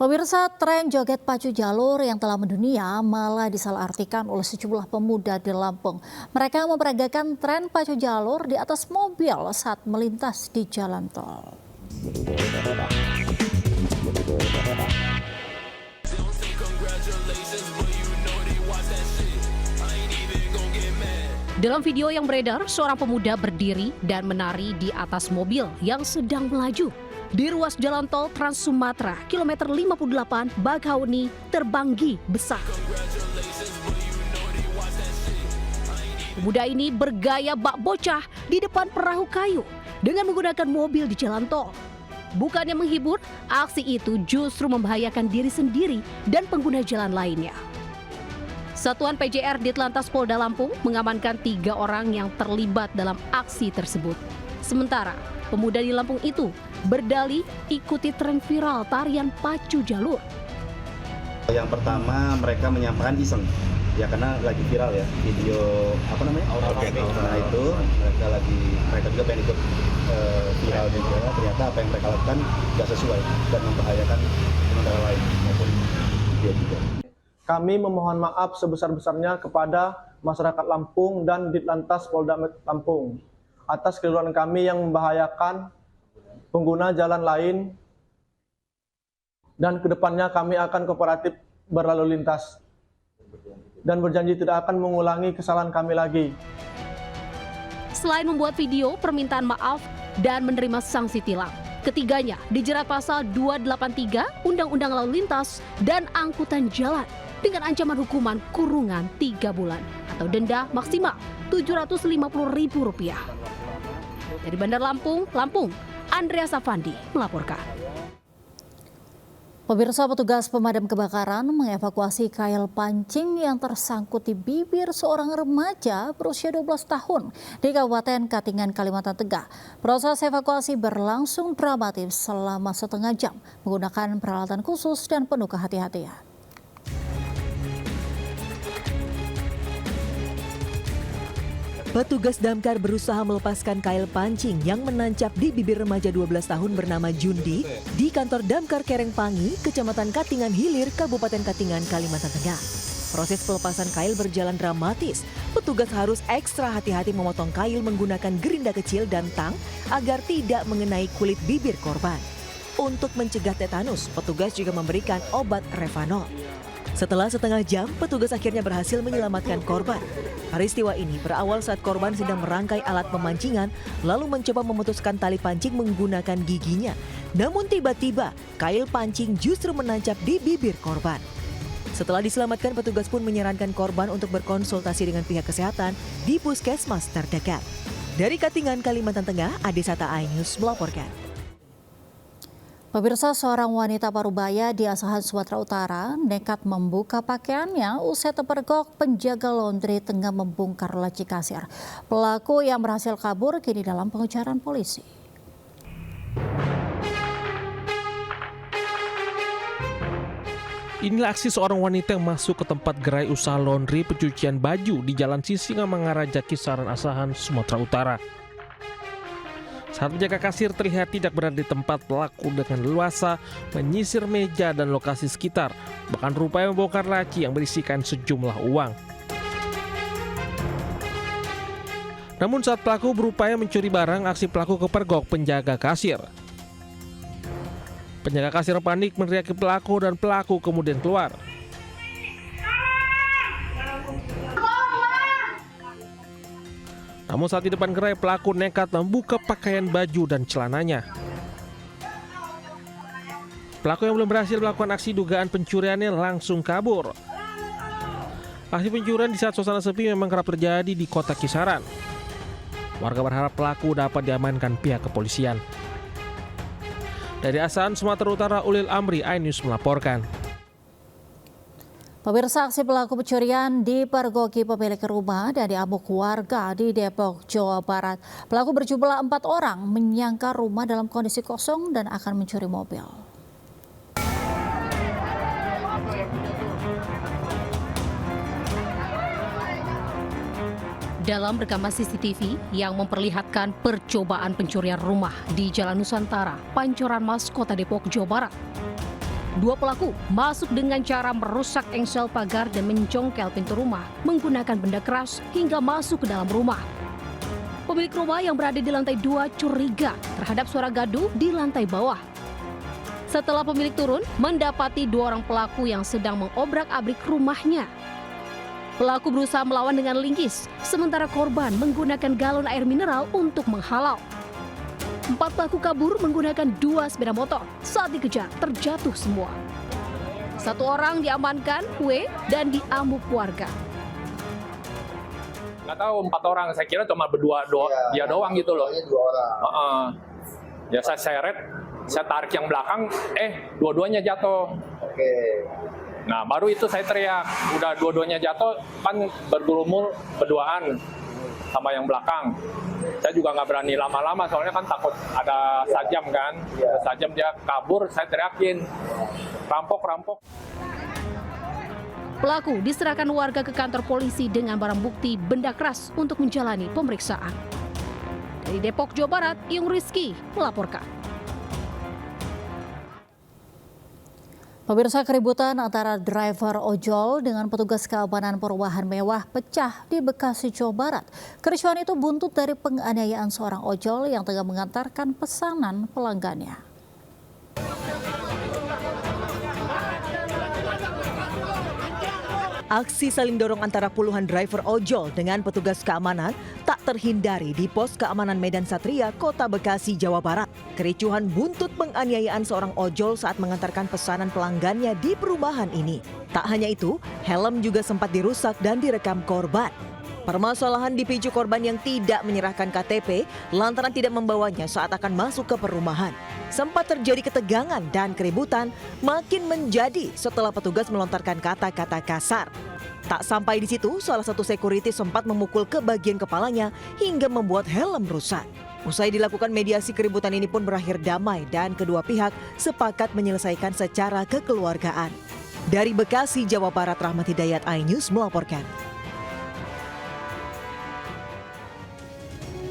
Pemirsa, tren joget pacu jalur yang telah mendunia malah disalahartikan oleh sejumlah pemuda di Lampung. Mereka memperagakan tren pacu jalur di atas mobil saat melintas di jalan tol. Dalam video yang beredar, seorang pemuda berdiri dan menari di atas mobil yang sedang melaju di ruas jalan tol Trans Sumatera, kilometer 58, Bakauni, Terbanggi, Besar. Pemuda ini bergaya bak bocah di depan perahu kayu dengan menggunakan mobil di jalan tol. Bukannya menghibur, aksi itu justru membahayakan diri sendiri dan pengguna jalan lainnya. Satuan PJR Ditlantas Polda Lampung mengamankan 3 orang yang terlibat dalam aksi tersebut. Sementara pemuda di Lampung itu berdalih ikuti tren viral tarian pacu jalur. Yang pertama mereka menyampaikan iseng, ya karena lagi viral ya video Nah itu mereka juga pengen ikut viral juga. Ternyata apa yang mereka lakukan tidak sesuai dan membahayakan pengendara lain maupun dia juga. Kami memohon maaf sebesar-besarnya kepada masyarakat Lampung dan Ditlantas Polda Lampung atas keliruan kami yang membahayakan pengguna jalan lain, dan kedepannya kami akan kooperatif berlalu lintas dan berjanji tidak akan mengulangi kesalahan kami lagi. Selain membuat video permintaan maaf dan menerima sanksi tilang, ketiganya dijerat pasal 283 Undang-Undang Lalu Lintas dan Angkutan Jalan dengan ancaman hukuman kurungan 3 bulan atau denda maksimal Rp750.000. Dari Bandar Lampung, Andrea Safandi melaporkan. Pemirsa, petugas pemadam kebakaran mengevakuasi kail pancing yang tersangkut di bibir seorang remaja berusia 12 tahun di Kabupaten Katingan, Kalimantan Tengah. Proses evakuasi berlangsung dramatis selama setengah jam menggunakan peralatan khusus dan penuh kehati-hatian. Petugas damkar berusaha melepaskan kail pancing yang menancap di bibir remaja 12 tahun bernama Jundi di kantor damkar Kerengpangi, Kecamatan Katingan Hilir, Kabupaten Katingan, Kalimantan Tengah. Proses pelepasan kail berjalan dramatis. Petugas harus ekstra hati-hati memotong kail menggunakan gerinda kecil dan tang agar tidak mengenai kulit bibir korban. Untuk mencegah tetanus, petugas juga memberikan obat Revanol. Setelah setengah jam, petugas akhirnya berhasil menyelamatkan korban. Peristiwa ini berawal saat korban sedang merangkai alat pemancingan, lalu mencoba memutuskan tali pancing menggunakan giginya. Namun tiba-tiba, kail pancing justru menancap di bibir korban. Setelah diselamatkan, petugas pun menyarankan korban untuk berkonsultasi dengan pihak kesehatan di puskesmas terdekat. Dari Katingan, Kalimantan Tengah, Adesata iNews melaporkan. Pemirsa, seorang wanita Parubaya di Asahan, Sumatera Utara nekat membuka pakaiannya usai terpergok penjaga laundry tengah membongkar laci kasir. Pelaku yang berhasil kabur kini dalam pengejaran polisi. Inilah aksi seorang wanita yang masuk ke tempat gerai usaha laundry pencucian baju di Jalan Sisingamangaraja, Kisaran, Asahan, Sumatera Utara. Saat penjaga kasir terlihat tidak berada di tempat, pelaku dengan leluasa menyisir meja dan lokasi sekitar, bahkan berupaya membongkar laci yang berisikan sejumlah uang. Namun saat pelaku berupaya mencuri barang, aksi pelaku kepergok penjaga kasir. Penjaga kasir panik meneriaki pelaku dan pelaku kemudian keluar. Namun saat di depan gerai, pelaku nekat membuka pakaian baju dan celananya. Pelaku yang belum berhasil melakukan aksi dugaan pencuriannya langsung kabur. Aksi pencurian di saat suasana sepi memang kerap terjadi di kota Kisaran. Warga berharap pelaku dapat diamankan pihak kepolisian. Dari Asahan, Sumatera Utara, Ulil Amri, iNews melaporkan. Pemirsa, aksi pelaku pencurian dipergoki pemilik rumah dan diamuk warga di Depok, Jawa Barat. Pelaku berjumlah 4 orang menyangka rumah dalam kondisi kosong dan akan mencuri mobil. Dalam rekaman CCTV yang memperlihatkan percobaan pencurian rumah di Jalan Nusantara, Pancoran Mas, Kota Depok, Jawa Barat. Dua pelaku masuk dengan cara merusak engsel pagar dan mencongkel pintu rumah menggunakan benda keras hingga masuk ke dalam rumah. Pemilik rumah yang berada di lantai 2 curiga terhadap suara gaduh di lantai bawah. Setelah pemilik turun, mendapati dua orang pelaku yang sedang mengobrak-abrik rumahnya. Pelaku berusaha melawan dengan linggis, sementara korban menggunakan galon air mineral untuk menghalau. 4 pelaku kabur menggunakan 2 sepeda motor. Saat dikejar, terjatuh semua. 1 orang diamankan, W, dan diamuk warga. Nggak tahu 4 orang, saya kira cuma berdua dia doang gitu loh. 2 orang. Ya saya seret, saya tarik yang belakang, dua-duanya jatuh. Oke. Nah baru itu saya teriak, udah dua-duanya jatuh, kan bergurumul berduaan sama yang belakang. Saya juga nggak berani lama-lama, soalnya kan takut ada sajam kan. Ada sajam dia kabur, saya teriakin, rampok. Pelaku diserahkan warga ke kantor polisi dengan barang bukti benda keras untuk menjalani pemeriksaan. Dari Depok, Jawa Barat, Yung Rizky melaporkan. Pemirsa, keributan antara driver ojol dengan petugas keamanan perumahan mewah pecah di Bekasi, Jawa Barat. Kericuhan itu buntut dari penganiayaan seorang ojol yang tengah mengantarkan pesanan pelanggannya. Aksi saling dorong antara puluhan driver ojol dengan petugas keamanan tak terhindari di pos keamanan Medan Satria, Kota Bekasi, Jawa Barat. Kericuhan buntut penganiayaan seorang ojol saat mengantarkan pesanan pelanggannya di perumahan ini. Tak hanya itu, helm juga sempat dirusak dan direkam korban. Permasalahan dipicu korban yang tidak menyerahkan KTP lantaran tidak membawanya saat akan masuk ke perumahan. Sempat terjadi ketegangan dan keributan makin menjadi setelah petugas melontarkan kata-kata kasar. Tak sampai di situ, salah satu security sempat memukul ke bagian kepalanya hingga membuat helm rusak. Usai dilakukan mediasi, keributan ini pun berakhir damai dan kedua pihak sepakat menyelesaikan secara kekeluargaan. Dari Bekasi, Jawa Barat, Rahmat Hidayat, iNews melaporkan.